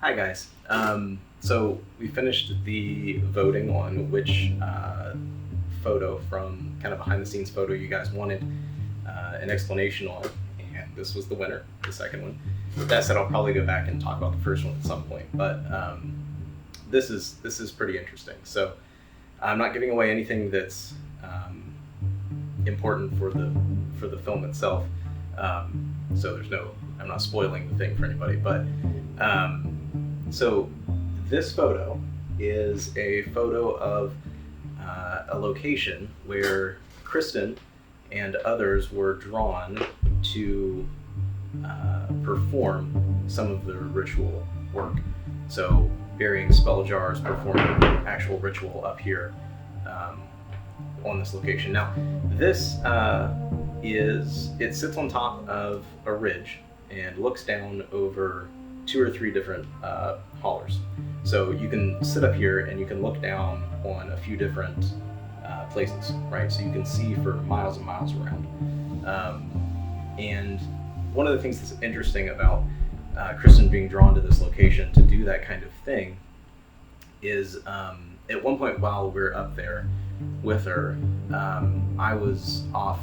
Hi guys. So we finished the voting on which photo from kind of behind the scenes photo you guys wanted an explanation on, and this was the winner, the second one. With that said, I'll probably go back and talk about the first one at some point, but this is pretty interesting. So I'm not giving away anything that's important for the film itself. So I'm not spoiling the thing for anybody, but so this photo is a photo of a location where Kristen and others were drawn to perform some of the ritual work. So burying spell jars, performing actual ritual up here on this location. Now, this it sits on top of a ridge and looks down over 2 or 3 different hollers. So you can sit up here and you can look down on a few different places, right? So you can see for miles and miles around. And one of the things that's interesting about Kristen being drawn to this location to do that kind of thing is at one point while we're up there with her, I was off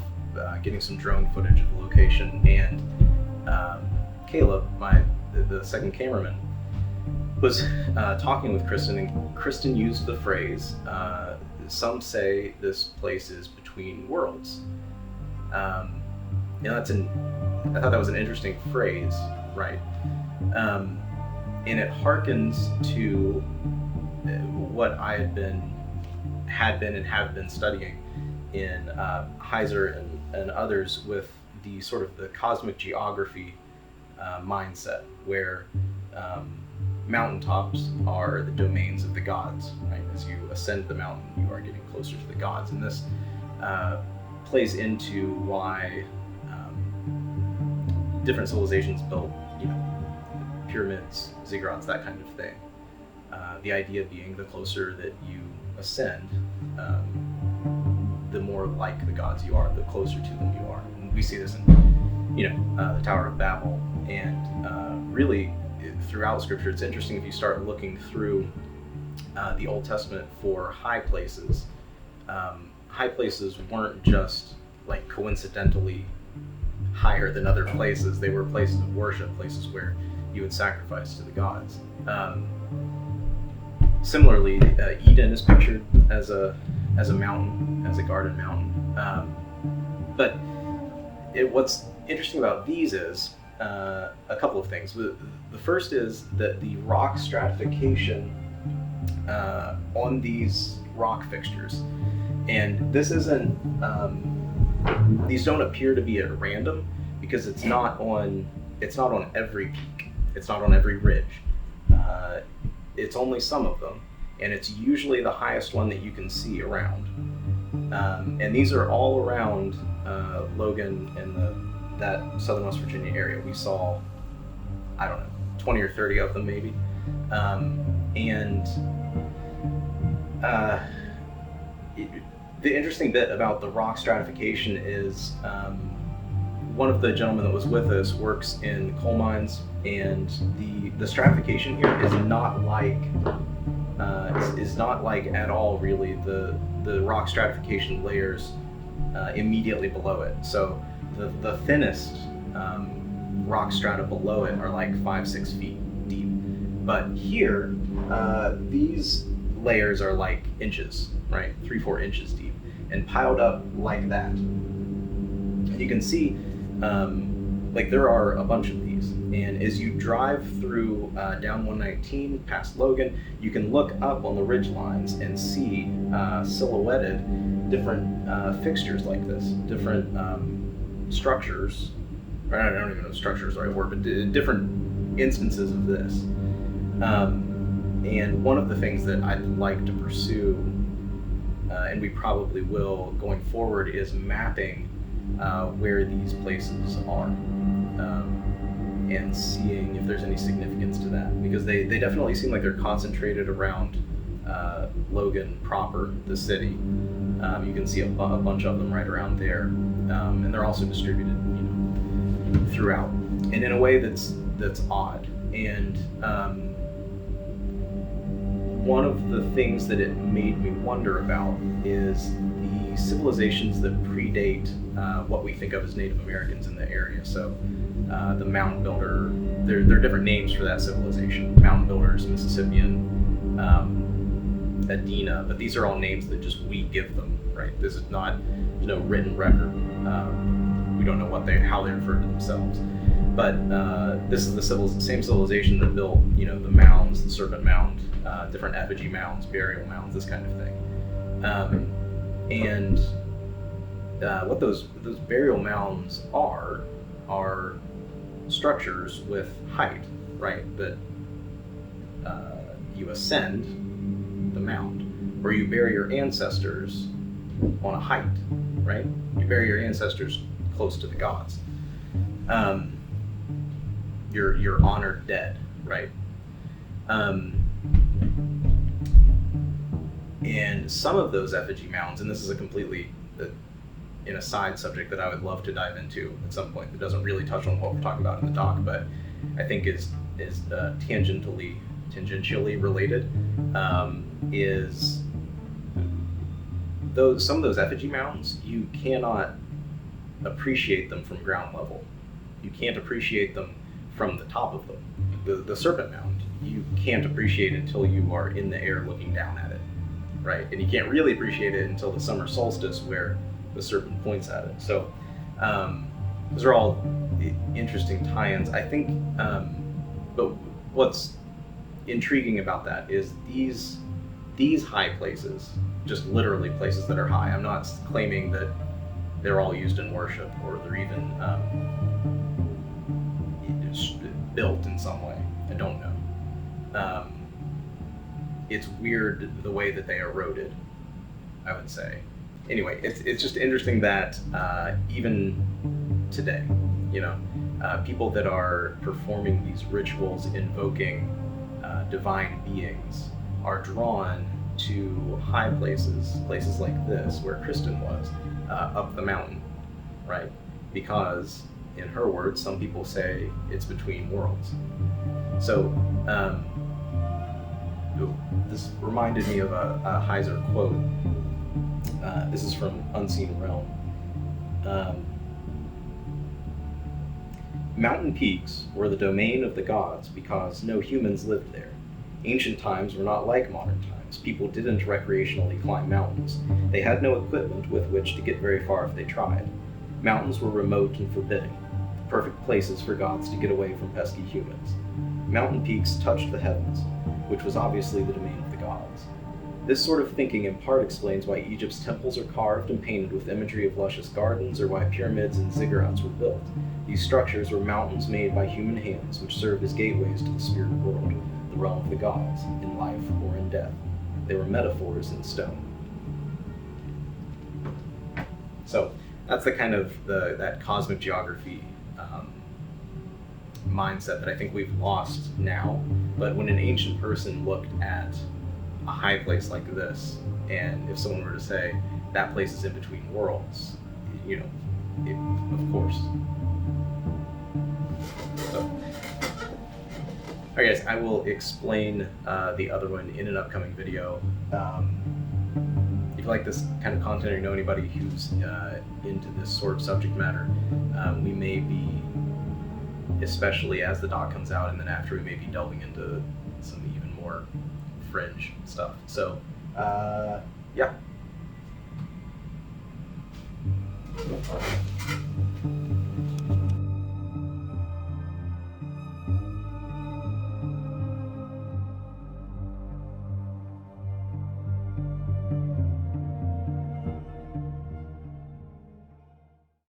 getting some drone footage of the location, and Caleb, the second cameraman, was talking with Kristen, and Kristen used the phrase, some say this place is between worlds. I thought that was an interesting phrase, right? And it harkens to what I had been and have been studying in Heiser and others with the sort of the cosmic geography mindset, where mountaintops are the domains of the gods, right? As you ascend the mountain, you are getting closer to the gods, and this plays into why different civilizations built, pyramids, ziggurats, that kind of thing. The idea being the closer that you ascend, the more like the gods you are, the closer to them you are. And we see this in, the Tower of Babel, and really throughout Scripture. It's interesting if you start looking through the Old Testament for high places. High places weren't just like coincidentally higher than other places. They were places of worship, places where you would sacrifice to the gods. Similarly, Eden is pictured as a mountain, as a garden mountain. But what's interesting about these is a couple of things. The first is that the rock stratification on these rock fixtures, and this isn't, these don't appear to be at random, because it's not on every peak, it's not on every ridge. It's only some of them, and it's usually the highest one that you can see around. And these are all around Logan and that southern West Virginia area. We saw, 20 or 30 of them maybe. The interesting bit about the rock stratification is one of the gentlemen that was with us works in coal mines, and the stratification here is not like at all really the rock stratification layers immediately below it. So the thinnest rock strata below it are like 5-6 feet deep, but here these layers are like inches, right? 3-4 inches deep, and piled up like that. And you can see there are a bunch of these, and as you drive through down 119 past Logan, you can look up on the ridge lines and see silhouetted different fixtures like this, different structures. I don't even know if structure is the right word, but different instances of this. And one of the things that I'd like to pursue, and we probably will going forward, is mapping where these places are, and seeing if there's any significance to that, because they definitely seem like they're concentrated around Logan proper, the city. You can see a bunch of them right around there, and they're also distributed, throughout, and in a way that's odd. And one of the things that it made me wonder about is the civilizations that predate what we think of as Native Americans in the area. So the mound builder, there are different names for that civilization. Mound builders, Mississippian, Adena, but these are all names that just we give them, right? This is not, there's no written record. We don't know how they refer to themselves. But this is the same civilization that built, the mounds, the serpent mound, different effigy mounds, burial mounds, this kind of thing. And what those burial mounds are structures with height, right? That you ascend the mound, or you bury your ancestors on a height, right? You bury your ancestors close to the gods. Your honored dead, right? And some of those effigy mounds, and this is a completely in a side subject that I would love to dive into at some point that doesn't really touch on what we're talking about in the doc, but I think is tangentially related, is some of those effigy mounds, you cannot appreciate them from ground level. You can't appreciate them from the top of them. The serpent mound, you can't appreciate it until you are in the air looking down at it, right? And you can't really appreciate it until the summer solstice where the serpent points at it. So those are all interesting tie-ins. I think, but what's intriguing about that is these high places, just literally places that are high. I'm not claiming that they're all used in worship or they're even built in some way. I don't know. It's weird the way that they eroded, I would say. Anyway, it's just interesting that even today, people that are performing these rituals invoking divine beings are drawn to high places like this, where Kristen was, up the mountain, right? Because, in her words, some people say it's between worlds. So, this reminded me of a Heiser quote. This is from Unseen Realm. Mountain peaks were the domain of the gods because no humans lived there. Ancient times were not like modern times. People didn't recreationally climb mountains. They had no equipment with which to get very far if they tried. Mountains were remote and forbidding, the perfect places for gods to get away from pesky humans. Mountain peaks touched the heavens, which was obviously the domain of the gods. This sort of thinking in part explains why Egypt's temples are carved and painted with imagery of luscious gardens, or why pyramids and ziggurats were built. These structures were mountains made by human hands, which served as gateways to the spirit world, the realm of the gods, in life or in death. They were metaphors in stone. So that's the kind of that cosmic geography mindset that I think we've lost now. But when an ancient person looked at a high place like this, and if someone were to say that place is in between worlds, of course. So, alright guys, I will explain the other one in an upcoming video. If you like this kind of content or you know anybody who's into this sort of subject matter, we may be, especially as the doc comes out and then after, we may be delving into some even more fringe stuff. So, yeah.